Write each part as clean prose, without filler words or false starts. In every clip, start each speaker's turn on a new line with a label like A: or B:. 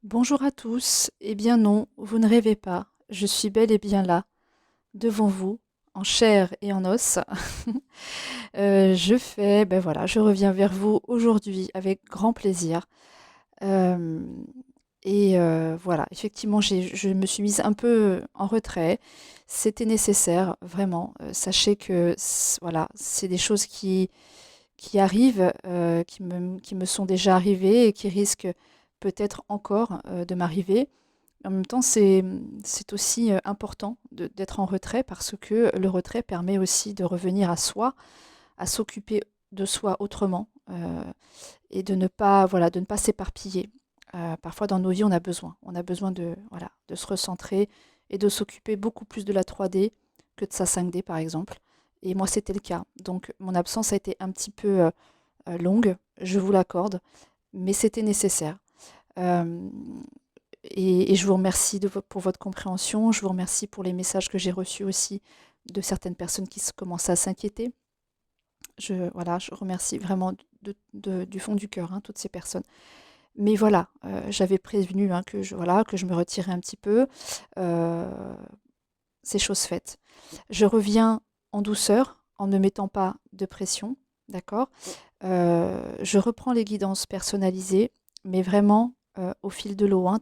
A: Bonjour à tous. Eh bien non, vous ne rêvez pas. Je suis bel et bien là, devant vous, en chair et en os. Je reviens vers vous aujourd'hui avec grand plaisir. Euh, voilà, effectivement, je me suis mise un peu en retrait. C'était nécessaire, vraiment. Sachez que, voilà, c'est des choses qui arrivent, qui me sont déjà arrivées et qui risquent peut-être encore de m'arriver. En même temps, c'est aussi important d'être en retrait parce que le retrait permet aussi de revenir à soi, à s'occuper de soi autrement et de ne pas, voilà, de ne pas s'éparpiller. Parfois dans nos vies, on a besoin de, voilà, de se recentrer et de s'occuper beaucoup plus de la 3D que de sa 5D par exemple. Et moi, c'était le cas. Donc, mon absence a été un petit peu longue, je vous l'accorde, mais c'était nécessaire. Euh, et je vous remercie pour votre compréhension. Je vous remercie pour les messages que j'ai reçus aussi de certaines personnes qui commençaient à s'inquiéter. Voilà, je remercie vraiment du fond du cœur, hein, toutes ces personnes. Mais voilà, j'avais prévenu, hein, voilà, que je me retirais un petit peu. Euh, c'est chose faite. Je reviens en douceur, en ne mettant pas de pression, d'accord. Je reprends les guidances personnalisées, mais vraiment au fil de l'eau, hein,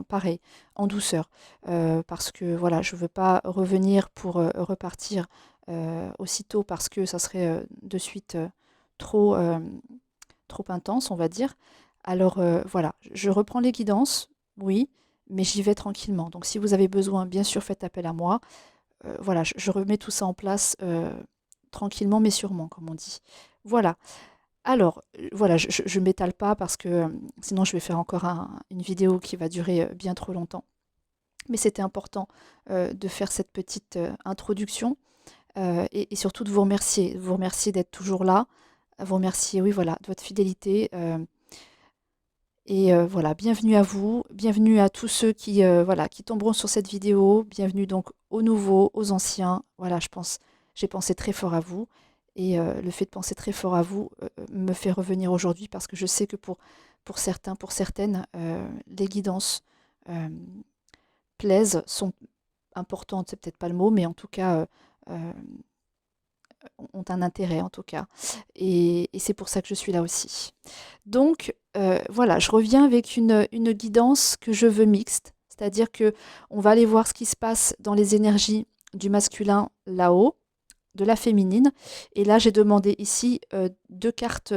A: pareil, en douceur. Parce que voilà, je ne veux pas revenir pour repartir aussitôt parce que ça serait de suite trop, trop intense, on va dire. Alors voilà, je reprends les guidances, oui, mais j'y vais tranquillement. Donc si vous avez besoin, bien sûr, faites appel à moi. Voilà, je remets tout ça en place tranquillement mais sûrement, comme on dit. Voilà. Alors, voilà, je ne m'étale pas parce que sinon je vais faire encore une vidéo qui va durer bien trop longtemps. Mais c'était important de faire cette petite introduction et surtout de vous remercier d'être toujours là, vous remercier, oui, voilà, de votre fidélité. Voilà, bienvenue à vous, bienvenue à tous ceux qui, voilà, qui tomberont sur cette vidéo, bienvenue donc aux nouveaux, aux anciens. Voilà, j'ai pensé très fort à vous. Et le fait de penser très fort à vous me fait revenir aujourd'hui parce que je sais que pour certains, pour certaines, les guidances euh, plaisent, sont importantes, c'est peut-être pas le mot, mais en tout cas euh, ont un intérêt en tout cas. Et c'est pour ça que je suis là aussi. Donc voilà, je reviens avec une guidance que je veux mixte, c'est-à-dire que on va aller voir ce qui se passe dans les énergies du masculin là-haut, de la féminine. Et là, j'ai demandé ici deux cartes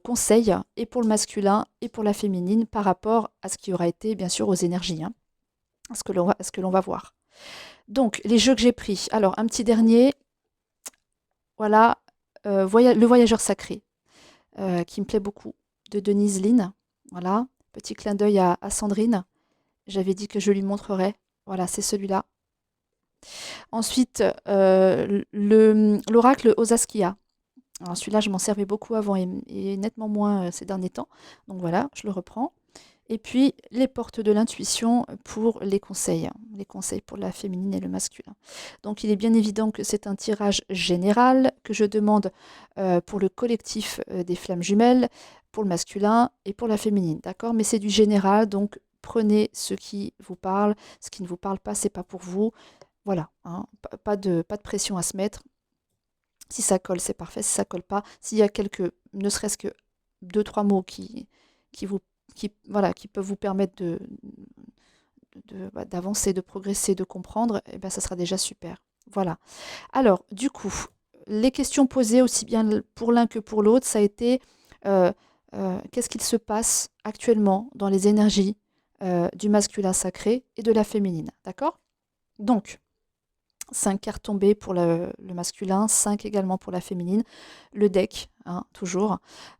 A: conseils, et pour le masculin et pour la féminine, par rapport à ce qui aura été, bien sûr, aux énergies, hein, à ce que l'on va voir. Donc, les jeux que j'ai pris. Alors, un petit dernier, voilà, Le Voyageur Sacré, qui me plaît beaucoup, de Denise Lynn. Voilà, petit clin d'œil à Sandrine. J'avais dit que je lui montrerais. Voilà, c'est celui-là. Ensuite, l'oracle Osaskia. Alors celui-là, je m'en servais beaucoup avant et nettement moins ces derniers temps. Donc voilà, je le reprends. Et puis, les portes de l'intuition pour les conseils pour la féminine et le masculin. Donc, il est bien évident que c'est un tirage général que je demande pour le collectif des flammes jumelles, pour le masculin et pour la féminine, d'accord. Mais c'est du général, donc prenez ce qui vous parle. Ce qui ne vous parle pas, c'est pas pour vous. Voilà, hein, pas de pression à se mettre. Si ça colle, c'est parfait. Si ça colle pas, s'il y a ne serait-ce que deux, trois mots qui vous, voilà, qui peuvent vous permettre d'avancer, de progresser, de comprendre, eh ben, ça sera déjà super. Voilà. Alors, du coup, les questions posées aussi bien pour l'un que pour l'autre, ça a été euh, qu'est-ce qu'il se passe actuellement dans les énergies du masculin sacré et de la féminine. D'accord. Donc, 5 cartes tombées pour le masculin, 5 également pour la féminine. Le deck, hein, toujours.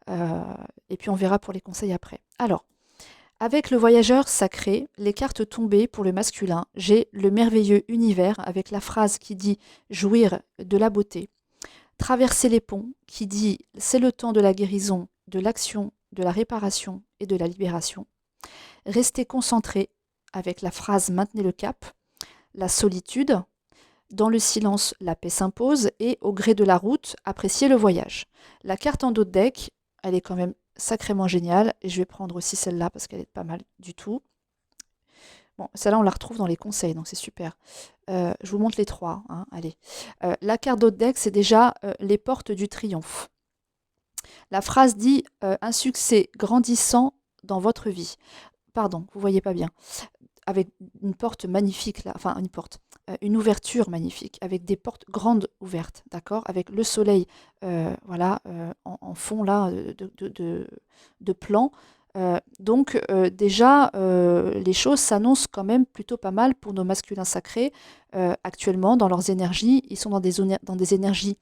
A: Euh, et puis on verra pour les conseils après. Alors, avec le voyageur sacré, les cartes tombées pour le masculin, j'ai le merveilleux univers avec la phrase qui dit jouir de la beauté. Traverser les ponts qui dit c'est le temps de la guérison, de l'action, de la réparation et de la libération. Rester concentré avec la phrase maintenez le cap. La solitude, dans le silence, la paix s'impose et, au gré de la route, apprécier le voyage. La carte en dos de deck, elle est quand même sacrément géniale et je vais prendre aussi celle-là parce qu'elle est pas mal du tout. Bon, celle-là, on la retrouve dans les conseils, donc c'est super. Je vous montre les trois, hein, allez. La carte d'autre deck, c'est déjà les portes du triomphe. La phrase dit un succès grandissant dans votre vie. Pardon, vous voyez pas bien. Avec une porte magnifique, là, enfin une porte, une ouverture magnifique, avec des portes grandes ouvertes, d'accord, avec le soleil, voilà, en fond là de plan. Donc déjà, les choses s'annoncent quand même plutôt pas mal pour nos masculins sacrés actuellement dans leurs énergies. Ils sont dans des énergies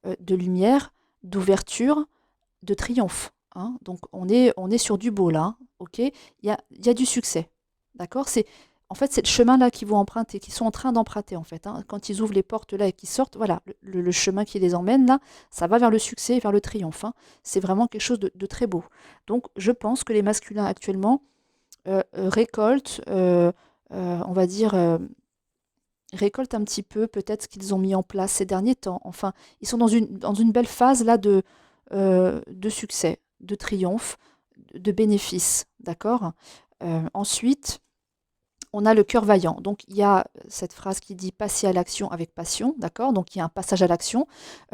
A: de lumière, d'ouverture, de triomphe, hein. Donc on est sur du beau là, hein, ok? Il y a du succès, d'accord? En fait, c'est le chemin là qu'ils vont emprunter, qu'ils sont en train d'emprunter en fait, hein. Quand ils ouvrent les portes là et qu'ils sortent, voilà, le chemin qui les emmène là, ça va vers le succès, vers le triomphe, hein. C'est vraiment quelque chose de très beau. Donc je pense que les masculins actuellement récoltent, on va dire, récoltent un petit peu peut-être ce qu'ils ont mis en place ces derniers temps. Enfin, ils sont dans une belle phase là de succès, de triomphe, de bénéfice, d'accord. Ensuite, on a le cœur vaillant. Donc, il y a cette phrase qui dit passer à l'action avec passion, d'accord. Donc, il y a un passage à l'action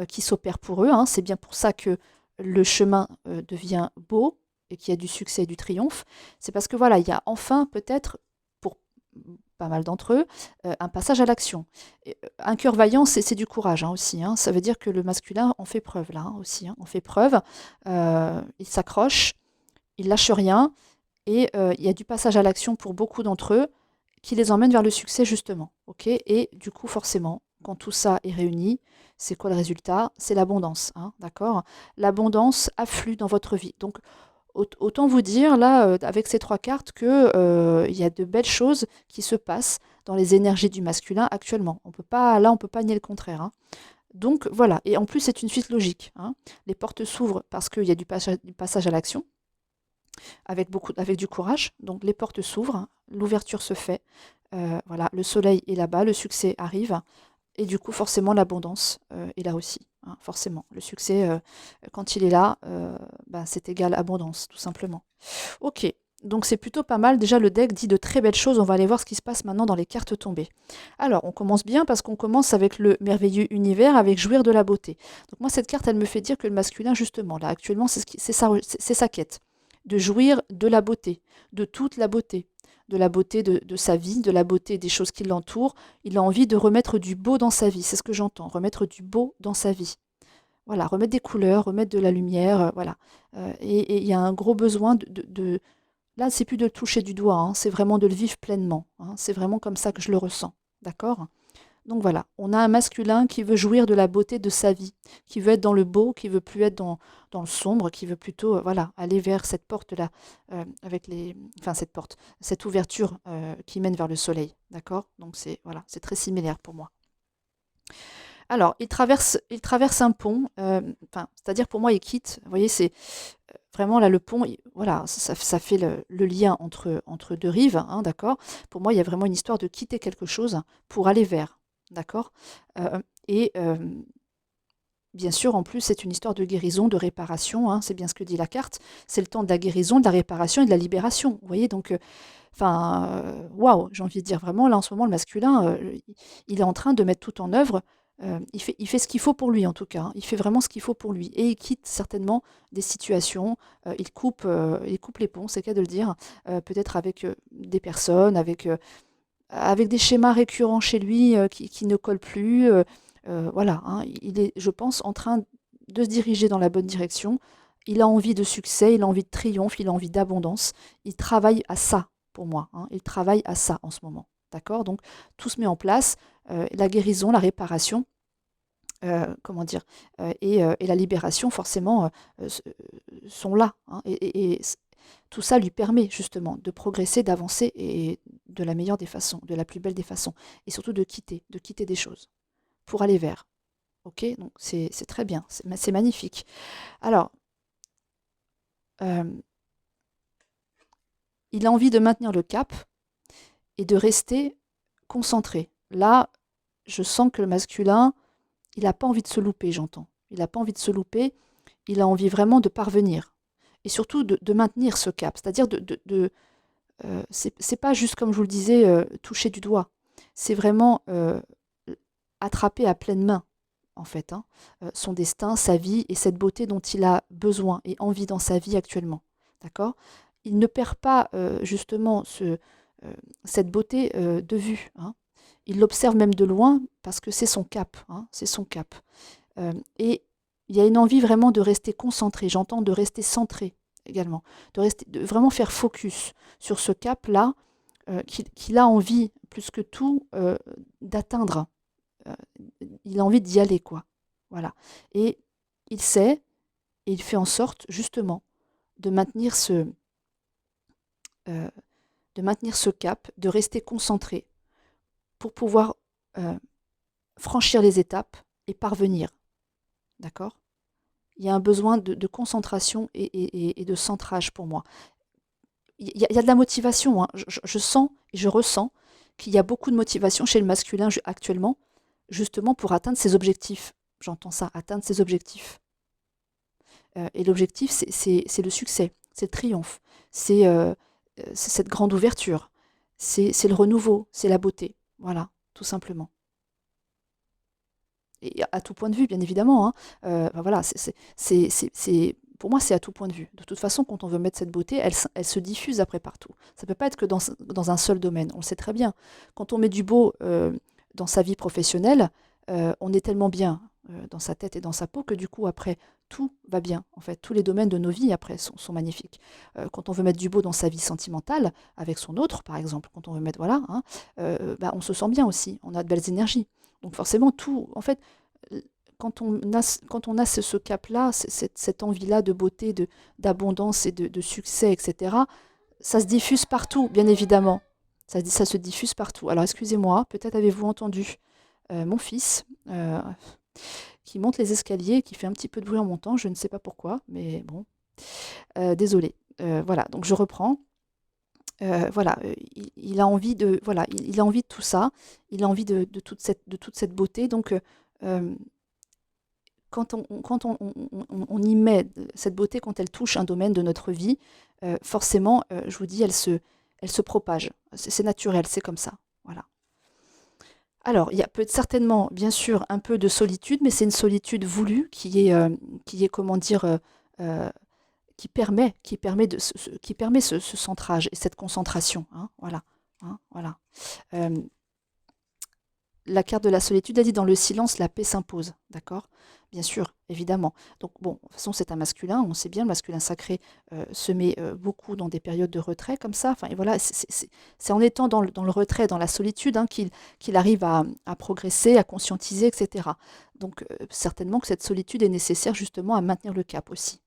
A: qui s'opère pour eux, hein. C'est bien pour ça que le chemin devient beau et qu'il y a du succès et du triomphe. C'est parce que voilà, il y a enfin peut-être, pour pas mal d'entre eux, un passage à l'action. Un cœur vaillant, c'est du courage, hein, aussi, hein. Ça veut dire que le masculin en fait preuve là, hein, aussi, hein. On fait preuve, il s'accroche, il lâche rien, et il y a du passage à l'action pour beaucoup d'entre eux qui les emmène vers le succès justement. Ok. Et du coup, forcément, quand tout ça est réuni, c'est quoi le résultat? C'est l'abondance, hein, d'accord. L'abondance afflue dans votre vie. Donc, autant vous dire, là, avec ces trois cartes, qu'il y a de belles choses qui se passent dans les énergies du masculin actuellement. On peut pas nier le contraire, hein. Donc voilà, et en plus c'est une suite logique, hein. Les portes s'ouvrent parce qu'il y a du passage à l'action, avec du courage. Donc les portes s'ouvrent, hein, l'ouverture se fait, voilà, le soleil est là-bas, le succès arrive, et du coup forcément l'abondance est là aussi, hein, forcément. Le succès, quand il est là, bah, c'est égal abondance, tout simplement. Ok, donc c'est plutôt pas mal. Déjà, le deck dit de très belles choses. On va aller voir ce qui se passe maintenant dans les cartes tombées. Alors, on commence bien parce qu'on commence avec le merveilleux univers, avec jouir de la beauté. Donc moi, cette carte, elle me fait dire que le masculin, justement, là, actuellement, c'est sa quête. De jouir de la beauté, de toute la beauté. De la beauté de sa vie, de la beauté des choses qui l'entourent. Il a envie de remettre du beau dans sa vie. C'est ce que j'entends, remettre du beau dans sa vie. Voilà, remettre des couleurs, remettre de la lumière, voilà. Et il y a un gros besoin là, c'est plus de le toucher du doigt, hein, c'est vraiment de le vivre pleinement, hein. C'est vraiment comme ça que je le ressens, d'accord? Donc voilà, on a un masculin qui veut jouir de la beauté de sa vie, qui veut être dans le beau, qui veut plus être dans le sombre, qui veut plutôt, voilà, aller vers cette porte-là, enfin cette porte, cette ouverture qui mène vers le soleil, d'accord? Donc c'est voilà, c'est très similaire pour moi. Alors, il traverse un pont, enfin, c'est-à-dire pour moi, il quitte. Vous voyez, c'est vraiment là le pont, voilà, ça fait le lien entre deux rives, hein, d'accord. Pour moi, il y a vraiment une histoire de quitter quelque chose pour aller vers, d'accord. Et bien sûr, en plus, c'est une histoire de guérison, de réparation, hein, c'est bien ce que dit la carte. C'est le temps de la guérison, de la réparation et de la libération. Vous voyez, donc, enfin, waouh, j'ai envie de dire vraiment, là en ce moment, le masculin, il est en train de mettre tout en œuvre. Il fait ce qu'il faut pour lui en tout cas, hein. Il fait vraiment ce qu'il faut pour lui. Et il quitte certainement des situations, il coupe les ponts, c'est le cas de le dire, peut-être avec des personnes, avec des schémas récurrents chez lui qui ne collent plus. Voilà, hein, il est, je pense, en train de se diriger dans la bonne direction. Il a envie de succès, il a envie de triomphe, il a envie d'abondance. Il travaille à ça, pour moi, hein. Il travaille à ça en ce moment. D'accord. Donc, tout se met en place. La guérison, la réparation, comment dire, et la libération, forcément, sont là, hein. Et tout ça lui permet justement de progresser, d'avancer et de la meilleure des façons, de la plus belle des façons. Et surtout de quitter des choses pour aller vers. Ok, donc c'est très bien, c'est magnifique. Alors, euh, il a envie de maintenir le cap et de rester concentré. Là, je sens que le masculin, il n'a pas envie de se louper, j'entends. Il n'a pas envie de se louper, il a envie vraiment de parvenir. Et surtout de maintenir ce cap, c'est-à-dire c'est pas juste, comme je vous le disais, toucher du doigt. C'est vraiment attraper à pleine main, en fait, hein, son destin, sa vie et cette beauté dont il a besoin et envie dans sa vie actuellement. D'accord? Il ne perd pas justement cette beauté de vue, hein. Il l'observe même de loin parce que c'est son cap, hein, c'est son cap. Et il y a une envie vraiment de rester concentré, j'entends de rester centré également, de vraiment faire focus sur ce cap-là qu'il a envie, plus que tout, d'atteindre. Euh, il a envie d'y aller, quoi. Voilà. Et il sait, et il fait en sorte, justement, de maintenir ce, euh, de maintenir ce cap, de rester concentré pour pouvoir euh, franchir les étapes et parvenir. D'accord? Il y a un besoin de concentration et de centrage pour moi. Il y a de la motivation, hein. Je sens et je ressens qu'il y a beaucoup de motivation chez le masculin actuellement, justement pour atteindre ses objectifs. J'entends ça, atteindre ses objectifs. Et l'objectif, c'est le succès, c'est le triomphe, c'est cette grande ouverture, c'est le renouveau, c'est la beauté. Voilà, tout simplement. Et à tout point de vue, bien évidemment, hein. Enfin, voilà, pour moi, c'est à tout point de vue. De toute façon, quand on veut mettre cette beauté, elle se diffuse après partout. Ça ne peut pas être que dans un seul domaine, on le sait très bien. Quand on met du beau dans sa vie professionnelle, on est tellement bien dans sa tête et dans sa peau que du coup, après, tout va bien. En fait, tous les domaines de nos vies, après, sont magnifiques. Quand on veut mettre du beau dans sa vie sentimentale, avec son autre, par exemple, quand on veut mettre, voilà, hein, bah, on se sent bien aussi, on a de belles énergies. Donc forcément, tout, en fait, quand on a ce cap-là, cette envie-là de beauté, d'abondance et de succès, etc., ça se diffuse partout, bien évidemment. Ça se diffuse partout. Alors excusez-moi, peut-être avez-vous entendu mon fils qui monte les escaliers, qui fait un petit peu de bruit en montant, je ne sais pas pourquoi, mais bon, désolé. Voilà, donc je reprends. Voilà, il a envie de, voilà, il a envie de tout ça, il a envie de toute cette beauté. Donc, quand on y met cette beauté, quand elle touche un domaine de notre vie, forcément, je vous dis, elle se propage. C'est naturel, c'est comme ça. Voilà. Alors, il y a certainement, bien sûr, un peu de solitude, mais c'est une solitude voulue qui est, comment dire, euh, qui permet ce centrage et cette concentration, hein, voilà, hein, voilà. Euh, la carte de la solitude a dit dans le silence, la paix s'impose, d'accord? Bien sûr, évidemment. Donc bon, de toute façon, c'est un masculin, on sait bien, le masculin sacré se met beaucoup dans des périodes de retrait comme ça. Enfin, et voilà, c'est en étant dans le retrait, dans la solitude, hein, qu'il arrive à progresser, à conscientiser, etc. Donc certainement que cette solitude est nécessaire justement à maintenir le cap aussi,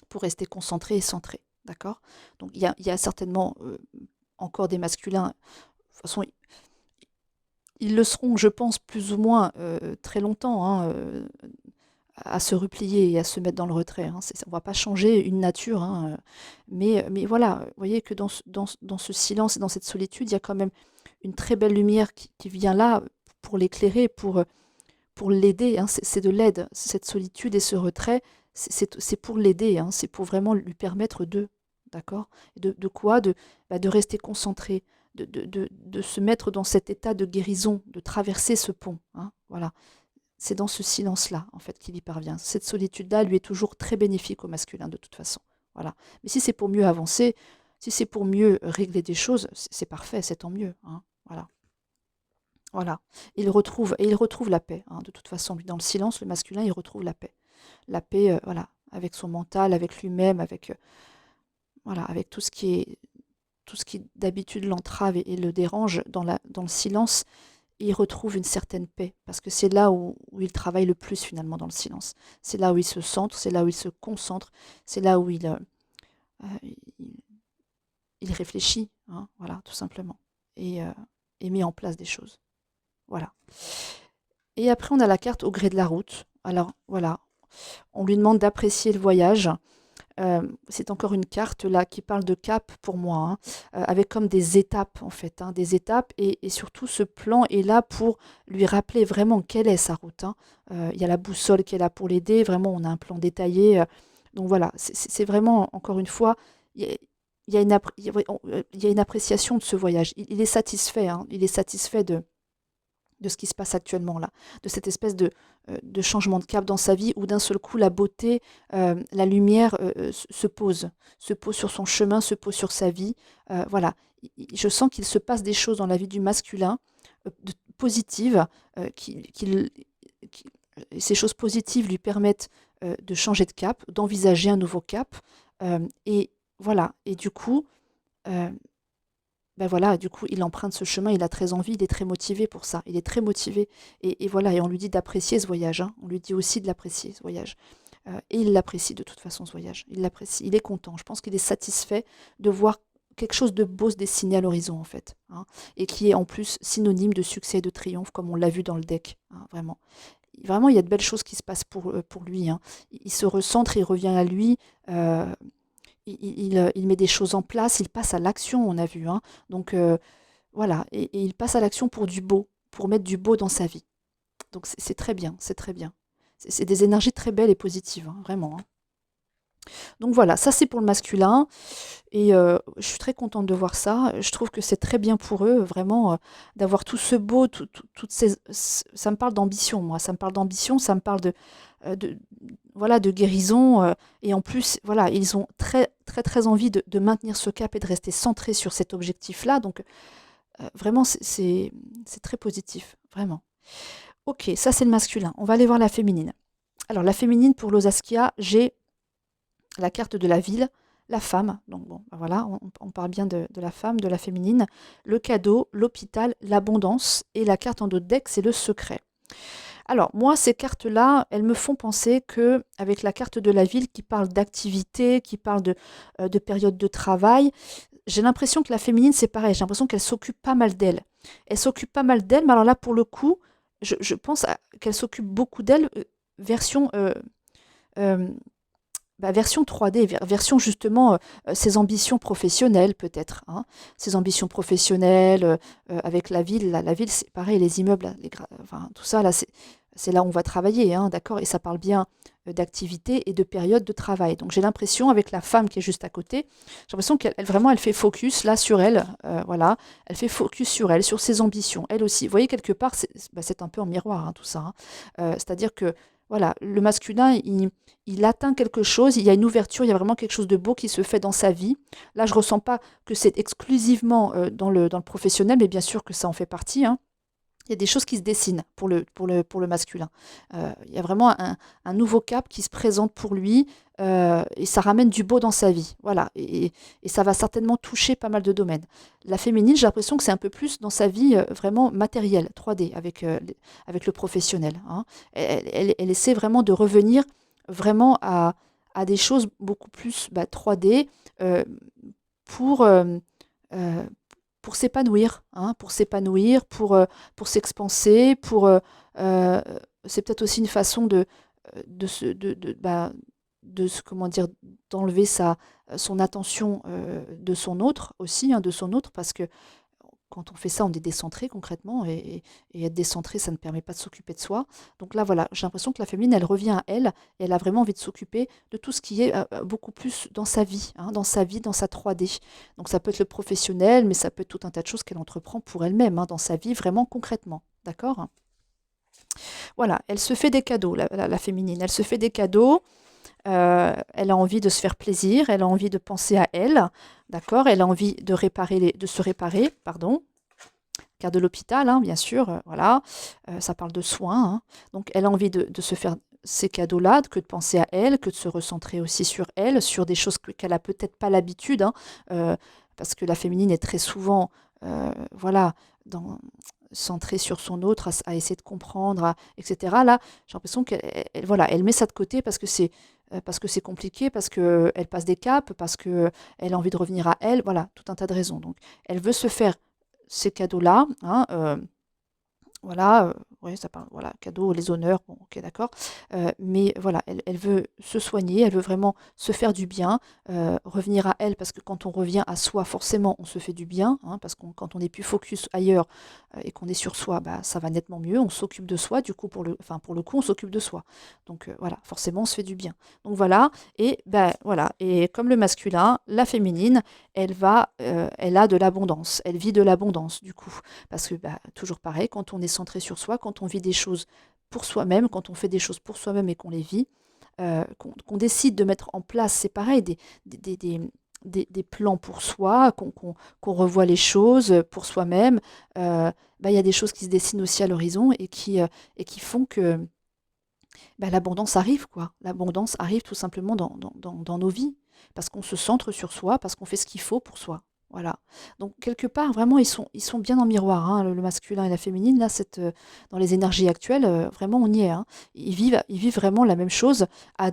A: pour rester concentré et centré, d'accord? Donc il y a certainement encore des masculins, de toute façon, ils le seront, je pense, plus ou moins très longtemps, hein, à se replier et à se mettre dans le retrait, hein. On ne va pas changer une nature, hein, mais voilà, vous voyez que dans ce silence et dans cette solitude, il y a quand même une très belle lumière qui vient là pour l'éclairer, pour l'aider, hein. C'est de l'aide, cette solitude et ce retrait, c'est pour l'aider, hein. C'est pour vraiment lui permettre d'accord? De quoi? De rester concentré, de se mettre dans cet état de guérison, de traverser ce pont, hein, voilà. C'est dans ce silence-là, en fait, qu'il y parvient. Cette solitude-là lui est toujours très bénéfique au masculin, de toute façon. Voilà. Mais si c'est pour mieux avancer, si c'est pour mieux régler des choses, c'est parfait, c'est tant mieux, hein. Voilà. Voilà. Il retrouve la paix, hein, de toute façon. Lui, dans le silence, le masculin, il retrouve la paix. La paix, voilà, avec son mental, avec lui-même, voilà, avec tout ce qui d'habitude l'entrave et le dérange dans le silence, il retrouve une certaine paix, parce que c'est là où il travaille le plus finalement, dans le silence. C'est là où il se centre, c'est là où il se concentre, c'est là où il, il réfléchit, hein, voilà, tout simplement, et met en place des choses. Voilà. Et après, on a la carte au gré de la route. Alors voilà, on lui demande d'apprécier le voyage. C'est encore une carte là qui parle de cap pour moi, hein, avec comme des étapes en fait, hein, des étapes, et surtout ce plan est là pour lui rappeler vraiment quelle est sa route, hein. Il y a la boussole qui est là pour l'aider, vraiment on a un plan détaillé. Donc voilà, c'est vraiment encore une fois, il y a une appréciation de ce voyage. Il est satisfait, hein, il est satisfait de ce qui se passe actuellement là, de cette espèce de changement de cap dans sa vie où d'un seul coup la beauté, la lumière se pose sur son chemin, se pose sur sa vie. Voilà, je sens qu'il se passe des choses dans la vie du masculin positives, qui- ces choses positives lui permettent de changer de cap, d'envisager un nouveau cap. Et voilà, et du coup, euh, ben voilà, du coup, il emprunte ce chemin, il a très envie, il est très motivé pour ça, il est très motivé. Et voilà, et on lui dit d'apprécier ce voyage, hein. On lui dit aussi de l'apprécier, ce voyage. Et il l'apprécie de toute façon, ce voyage. Il l'apprécie, il est content. Je pense qu'il est satisfait de voir quelque chose de beau se dessiner à l'horizon, en fait, hein, et qui est en plus synonyme de succès et de triomphe, comme on l'a vu dans le deck, hein, vraiment. Vraiment, il y a de belles choses qui se passent pour lui, hein. Il se recentre, il revient à lui. euh, il met des choses en place, il passe à l'action, on a vu, hein. Donc voilà, et il passe à l'action pour du beau, pour mettre du beau dans sa vie. Donc c'est très bien, c'est très bien. C'est des énergies très belles et positives, hein, vraiment, hein. Donc voilà, ça c'est pour le masculin. Et je suis très contente de voir ça. Je trouve que c'est très bien pour eux, vraiment, d'avoir tout ce beau, toutes ces... Ça me parle d'ambition, moi. Ça me parle d'ambition, ça me parle de voilà, de guérison. Et en plus, voilà, ils ont très, très, très envie de maintenir ce cap et de rester centrés sur cet objectif-là. Donc, vraiment, c'est très positif, vraiment. Ok, ça c'est le masculin. On va aller voir la féminine. Alors, la féminine, pour l'Osaskia, j'ai la carte de la ville, la femme, donc bon, ben voilà, on parle bien de la femme, de la féminine, le cadeau, l'hôpital, l'abondance, et la carte en dos de deck, c'est le secret. Alors, moi, ces cartes-là, elles me font penser que, avec la carte de la ville qui parle d'activité, qui parle de période de travail, j'ai l'impression que la féminine, c'est pareil, j'ai l'impression qu'elle s'occupe pas mal d'elle. Elle s'occupe pas mal d'elle, mais alors là, pour le coup, je pense qu'elle s'occupe beaucoup d'elle, version euh, version 3D, version justement ses ambitions professionnelles peut-être, hein. Ses ambitions professionnelles avec la ville. La ville, c'est pareil, les immeubles, enfin, tout ça, là, c'est là où on va travailler, hein, d'accord. Et ça parle bien d'activité et de période de travail. Donc j'ai l'impression, avec la femme qui est juste à côté, j'ai l'impression vraiment, elle fait focus là sur elle, voilà. Elle fait focus sur elle, sur ses ambitions, elle aussi. Vous voyez, quelque part, c'est un peu en miroir, hein, tout ça, hein. C'est-à-dire que, voilà, le masculin, il atteint quelque chose, il y a une ouverture, il y a vraiment quelque chose de beau qui se fait dans sa vie. Là, je ne ressens pas que c'est exclusivement dans le professionnel, mais bien sûr que ça en fait partie, hein. Il y a des choses qui se dessinent pour le masculin. Il y a vraiment un nouveau cap qui se présente pour lui, et ça ramène du beau dans sa vie. Voilà, et ça va certainement toucher pas mal de domaines. La féminine, j'ai l'impression que c'est un peu plus dans sa vie vraiment matérielle, 3D, avec le professionnel, hein. Elle essaie vraiment de revenir vraiment à des choses beaucoup plus 3D, euh, pour, euh, euh, pour s'épanouir, hein, pour s'expanser, euh, c'est peut-être aussi une façon comment dire, d'enlever son attention de son autre aussi, hein, de son autre, parce que quand on fait ça, on est décentré concrètement, et être décentré, ça ne permet pas de s'occuper de soi. Donc là, voilà, j'ai l'impression que la féminine, elle revient à elle, et elle a vraiment envie de s'occuper de tout ce qui est beaucoup plus dans sa vie, hein, dans sa vie, dans sa 3D. Donc ça peut être le professionnel, mais ça peut être tout un tas de choses qu'elle entreprend pour elle-même, hein, dans sa vie, vraiment concrètement. D'accord? Voilà, elle se fait des cadeaux, la féminine. Elle se fait des cadeaux. Elle a envie de se faire plaisir, elle a envie de penser à elle, d'accord? Elle a envie de se réparer, pardon, car de l'hôpital, hein, bien sûr, voilà. Ça parle de soins, hein. Donc elle a envie de se faire ces cadeaux-là, que de penser à elle, que de se recentrer aussi sur elle, sur des choses qu'elle a peut-être pas l'habitude, hein, parce que la féminine est très souvent, voilà, centrée sur son autre, à essayer de comprendre, etc. Là, j'ai l'impression voilà, elle met ça de côté parce que c'est compliqué, parce qu'elle passe des caps, parce qu'elle a envie de revenir à elle, voilà, tout un tas de raisons. Donc, elle veut se faire ces cadeaux-là, hein, Voilà, ouais, ça parle, voilà, cadeaux, les honneurs, bon, OK, d'accord. Mais voilà, elle veut se soigner, elle veut vraiment se faire du bien, revenir à elle parce que quand on revient à soi, forcément, on se fait du bien, hein, parce qu'on quand on est plus focus ailleurs, et qu'on est sur soi, bah, ça va nettement mieux. On s'occupe de soi, du coup, pour le coup, on s'occupe de soi. Donc, voilà, forcément, on se fait du bien. Donc voilà et bah, voilà et comme le masculin, la féminine, elle a de l'abondance, elle vit de l'abondance, du coup. Parce que, bah, toujours pareil, quand on est centré sur soi, quand on vit des choses pour soi-même, quand on fait des choses pour soi-même et qu'on les vit, qu'on décide de mettre en place, c'est pareil, des, des, des, des plans pour soi, qu'on revoit les choses pour soi-même, bah, il y a des choses qui se dessinent aussi à l'horizon et qui font que bah, l'abondance arrive, quoi. L'abondance arrive tout simplement dans nos vies, parce qu'on se centre sur soi, parce qu'on fait ce qu'il faut pour soi. Voilà. Donc quelque part, vraiment, ils sont bien en miroir, hein, le masculin et la féminine. Là, dans les énergies actuelles, vraiment, on y est, hein. Ils vivent vraiment la même chose à,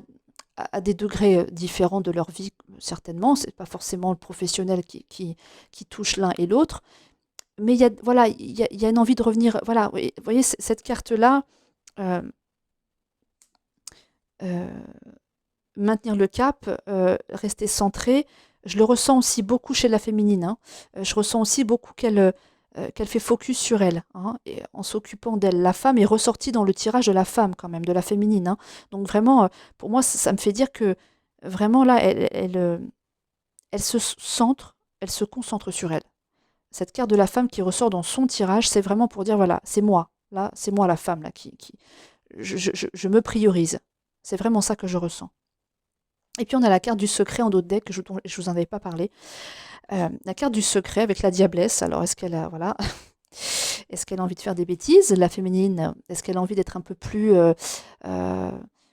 A: à des degrés différents de leur vie, certainement. C'est pas forcément le professionnel qui touche l'un et l'autre. Mais voilà, il y a une envie de revenir. Voilà, vous voyez, cette carte-là, euh, euh, maintenir le cap, rester centré. Je le ressens aussi beaucoup chez la féminine, hein. Je ressens aussi beaucoup qu'elle fait focus sur elle, hein, et en s'occupant d'elle. La femme est ressortie dans le tirage de la femme quand même, de la féminine, hein. Donc vraiment, pour moi, ça me fait dire que vraiment là, elle se centre, elle se concentre sur elle. Cette carte de la femme qui ressort dans son tirage, c'est vraiment pour dire, voilà, c'est moi. Là, c'est moi la femme, là, je me priorise. C'est vraiment ça que je ressens. Et puis on a la carte du secret en dos de deck, dont je vous en avais pas parlé. La carte du secret avec la diablesse. Alors est-ce qu'elle a, voilà, est-ce qu'elle a envie de faire des bêtises, la féminine? Est-ce qu'elle a envie d'être un peu plus, euh,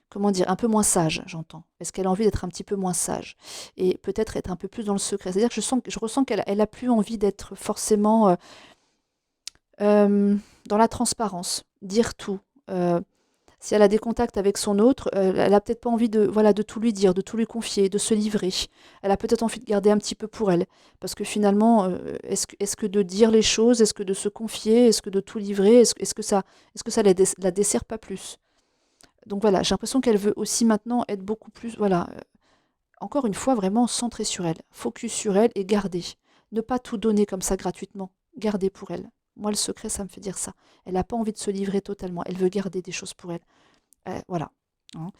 A: comment dire, un peu moins sage, j'entends. Est-ce qu'elle a envie d'être un petit peu moins sage et peut-être être un peu plus dans le secret. C'est-à-dire que je ressens qu'elle a plus envie d'être forcément dans la transparence, dire tout. Euh, Si elle a des contacts avec son autre, elle a peut-être pas envie de, voilà, de tout lui dire, de tout lui confier, de se livrer. Elle a peut-être envie de garder un petit peu pour elle. Parce que finalement, est-ce que de dire les choses, est-ce que de se confier, est-ce que de tout livrer, est-ce que ça la dessert pas plus? Donc voilà, j'ai l'impression qu'elle veut aussi maintenant être beaucoup plus, voilà, encore une fois, vraiment centrée sur elle, focus sur elle et garder. Ne pas tout donner comme ça gratuitement, garder pour elle. Moi, le secret, ça me fait dire ça. Elle n'a pas envie de se livrer totalement, elle veut garder des choses pour elle. Voilà, hein.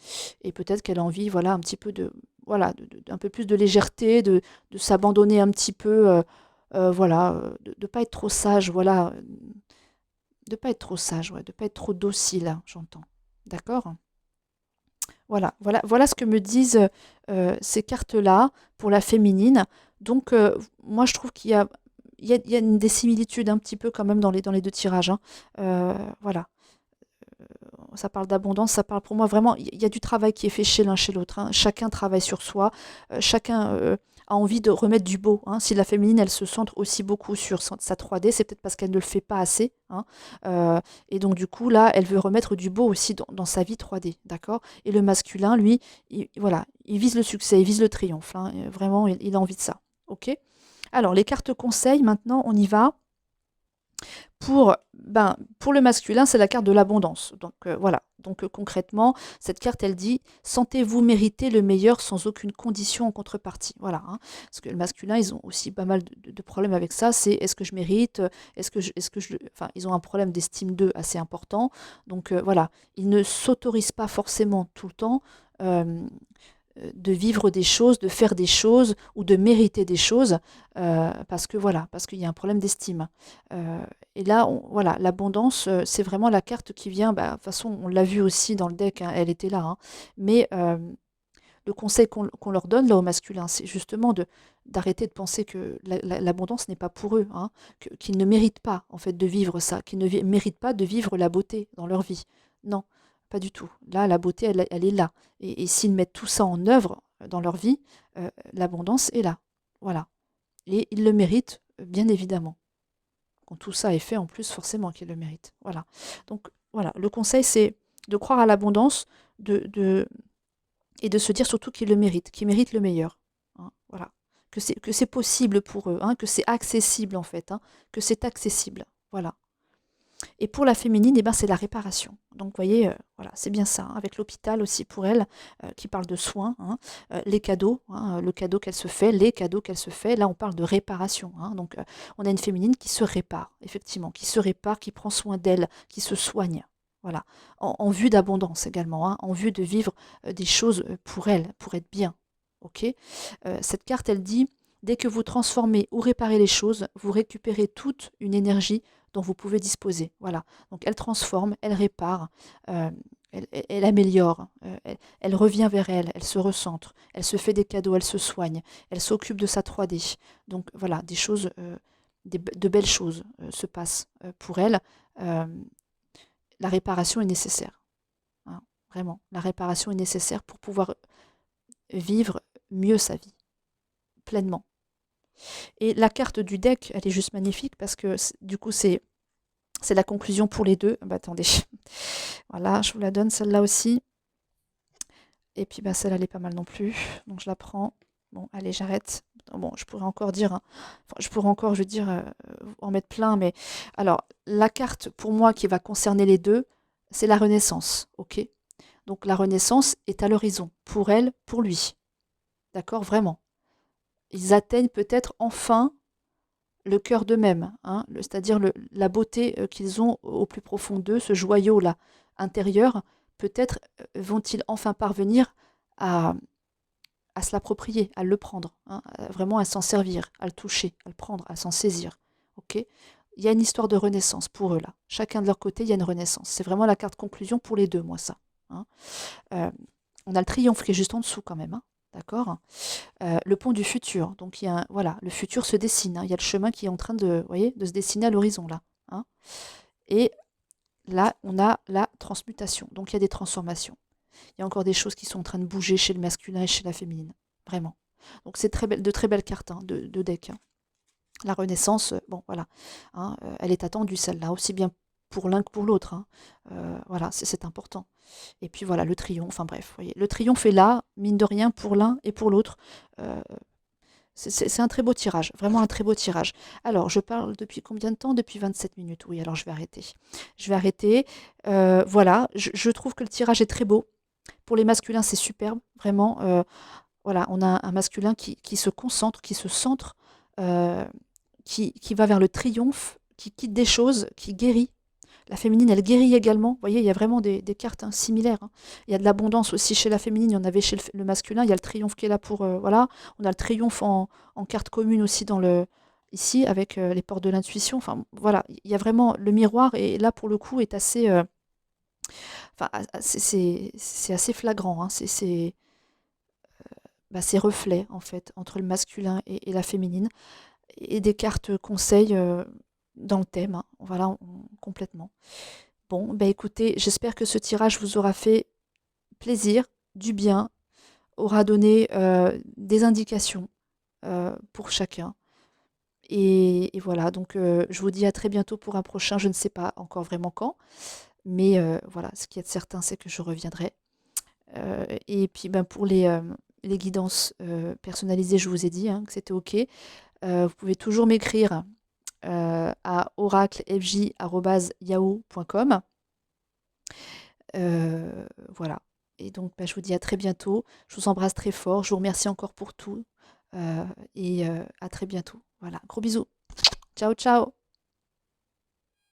A: Et peut-être qu'elle a envie, voilà, un petit peu de, voilà, un peu plus de légèreté, de s'abandonner un petit peu, voilà, de ne pas être trop sage, voilà, de pas être trop sage, ouais, de pas être trop docile, hein, j'entends. D'accord? Voilà ce que me disent ces cartes-là pour la féminine. Donc, moi, je trouve qu'il y a des similitudes un petit peu quand même dans les deux tirages, hein. Voilà, ça parle d'abondance, ça parle pour moi vraiment, il y a du travail qui est fait chez l'un, chez l'autre, hein. Chacun travaille sur soi, chacun a envie de remettre du beau, hein. Si la féminine, elle se centre aussi beaucoup sur sa 3D, c'est peut-être parce qu'elle ne le fait pas assez, hein. Et donc du coup, là, elle veut remettre du beau aussi dans sa vie 3D, d'accord? Et le masculin, lui, voilà, il vise le succès, il vise le triomphe, hein. Vraiment, il a envie de ça. Ok? Alors, les cartes conseils, maintenant, on y va. Pour le masculin, c'est la carte de l'abondance. Donc voilà. Donc concrètement, cette carte, elle dit sentez-vous mériter le meilleur sans aucune condition en contrepartie. Voilà, hein. Parce que le masculin, ils ont aussi pas mal de problèmes avec ça. C'est est-ce que je mérite? Enfin, ils ont un problème d'estime d'eux assez important. Donc voilà, ils ne s'autorisent pas forcément tout le temps. euh, de vivre des choses, de faire des choses ou de mériter des choses parce que voilà, parce qu'il y a un problème d'estime. Euh, et là, voilà, l'abondance, c'est vraiment la carte qui vient. Bah, de toute façon, on l'a vu aussi dans le deck, hein, elle était là, hein. Mais le conseil qu'on leur donne là au masculin, c'est justement d'arrêter de penser que l'abondance n'est pas pour eux, hein, qu'ils ne méritent pas en fait de vivre ça, qu'ils ne méritent pas de vivre la beauté dans leur vie. Non, pas du tout. Là, la beauté, elle est là. Et s'ils mettent tout ça en œuvre dans leur vie, l'abondance est là. Voilà. Et ils le méritent, bien évidemment. Quand tout ça est fait, en plus, forcément qu'ils le méritent. Voilà. Donc, voilà. Le conseil, c'est de croire à l'abondance, de et de se dire surtout qu'ils méritent le meilleur, hein, voilà. Que c'est possible pour eux, hein, que c'est accessible en fait, hein, que c'est accessible. Voilà. Et pour la féminine, eh ben, c'est la réparation. Donc, vous voyez, voilà, c'est bien ça, hein, avec l'hôpital aussi pour elle, qui parle de soins, hein, les cadeaux, hein, le cadeau qu'elle se fait, les cadeaux qu'elle se fait. Là, on parle de réparation, hein. Donc, on a une féminine qui se répare, effectivement, qui se répare, qui prend soin d'elle, qui se soigne. Voilà. En vue d'abondance également, hein, en vue de vivre des choses pour elle, pour être bien. Ok. Cette carte, elle dit, dès que vous transformez ou réparez les choses, vous récupérez toute une énergie dont vous pouvez disposer. Voilà. Donc elle transforme, elle répare, euh, elle améliore, elle revient vers elle, elle se recentre, elle se fait des cadeaux, elle se soigne, elle s'occupe de sa 3D. Donc voilà, des choses, de belles choses se passent pour elle. Euh, la réparation est nécessaire, hein, vraiment. La réparation est nécessaire pour pouvoir vivre mieux sa vie, pleinement. Et la carte du deck, elle est juste magnifique parce que du coup, c'est la conclusion pour les deux. Bah, attendez, voilà, je vous la donne celle-là aussi. Et puis bah, celle-là, elle est pas mal non plus. Donc je la prends. Bon, allez, j'arrête. Bon, je pourrais encore dire, hein, enfin, je pourrais encore, je veux dire, en mettre plein. Mais alors, la carte pour moi qui va concerner les deux, c'est la Renaissance. Ok. Donc la Renaissance est à l'horizon. Pour elle, pour lui. D'accord, vraiment. Ils atteignent peut-être enfin le cœur d'eux-mêmes, hein, c'est-à-dire la beauté qu'ils ont au plus profond d'eux, ce joyau-là intérieur, peut-être vont-ils enfin parvenir à, à se l'approprier, à le prendre, hein, vraiment à s'en servir, à le toucher, à le prendre, à s'en saisir. Ok. Il y a une histoire de renaissance pour eux là. Chacun de leur côté, il y a une renaissance. C'est vraiment la carte conclusion pour les deux, moi ça, hein. Euh, on a le triomphe qui est juste en dessous quand même, hein, d'accord. Le pont du futur. Donc, voilà, le futur se dessine, hein. Il y a le chemin qui est en train de, voyez, de se dessiner à l'horizon, là, hein. Et là, on a la transmutation. Donc, il y a des transformations. Il y a encore des choses qui sont en train de bouger chez le masculin et chez la féminine. Vraiment. Donc, c'est de très belles cartes, hein, de deck, hein. La Renaissance, bon, voilà, hein, elle est attendue, celle-là, aussi bien pour l'un que pour l'autre, hein. Voilà, c'est important. Et puis voilà, le triomphe, enfin bref, vous voyez, le triomphe est là, mine de rien, pour l'un et pour l'autre. Euh, c'est un très beau tirage, vraiment un très beau tirage. Alors, je parle depuis combien de temps? Depuis 27 minutes. Oui, alors je vais arrêter. Je vais arrêter. Voilà, je trouve que le tirage est très beau. Pour les masculins, c'est superbe, vraiment. Voilà, on a un masculin qui se concentre, qui se centre, euh, qui va vers le triomphe, qui quitte des choses, qui guérit. La féminine, elle guérit également. Vous voyez, il y a vraiment des cartes, hein, similaires, hein. Il y a de l'abondance aussi chez la féminine, il y en avait chez le masculin. Il y a le triomphe qui est là pour... voilà. On a le triomphe en carte commune aussi ici, avec les portes de l'intuition. Enfin, voilà, il y a vraiment... Le miroir, et là, pour le coup, est assez... enfin, c'est assez flagrant, hein. Bah, ces reflets, en fait, entre le masculin et la féminine. Et des cartes conseils dans le thème, hein. Voilà, complètement. Bon, bah écoutez, j'espère que ce tirage vous aura fait plaisir, du bien, aura donné des indications pour chacun. Et voilà, donc je vous dis à très bientôt pour un prochain, je ne sais pas encore vraiment quand, mais voilà, ce qui est certain, c'est que je reviendrai. Et puis ben, pour les guidances personnalisées, je vous ai dit, hein, que c'était OK. Vous pouvez toujours m'écrire à oraclefj@yahoo.com. Voilà. Et donc, bah, je vous dis à très bientôt. Je vous embrasse très fort. Je vous remercie encore pour tout. Et à très bientôt. Voilà. Gros bisous. Ciao, ciao.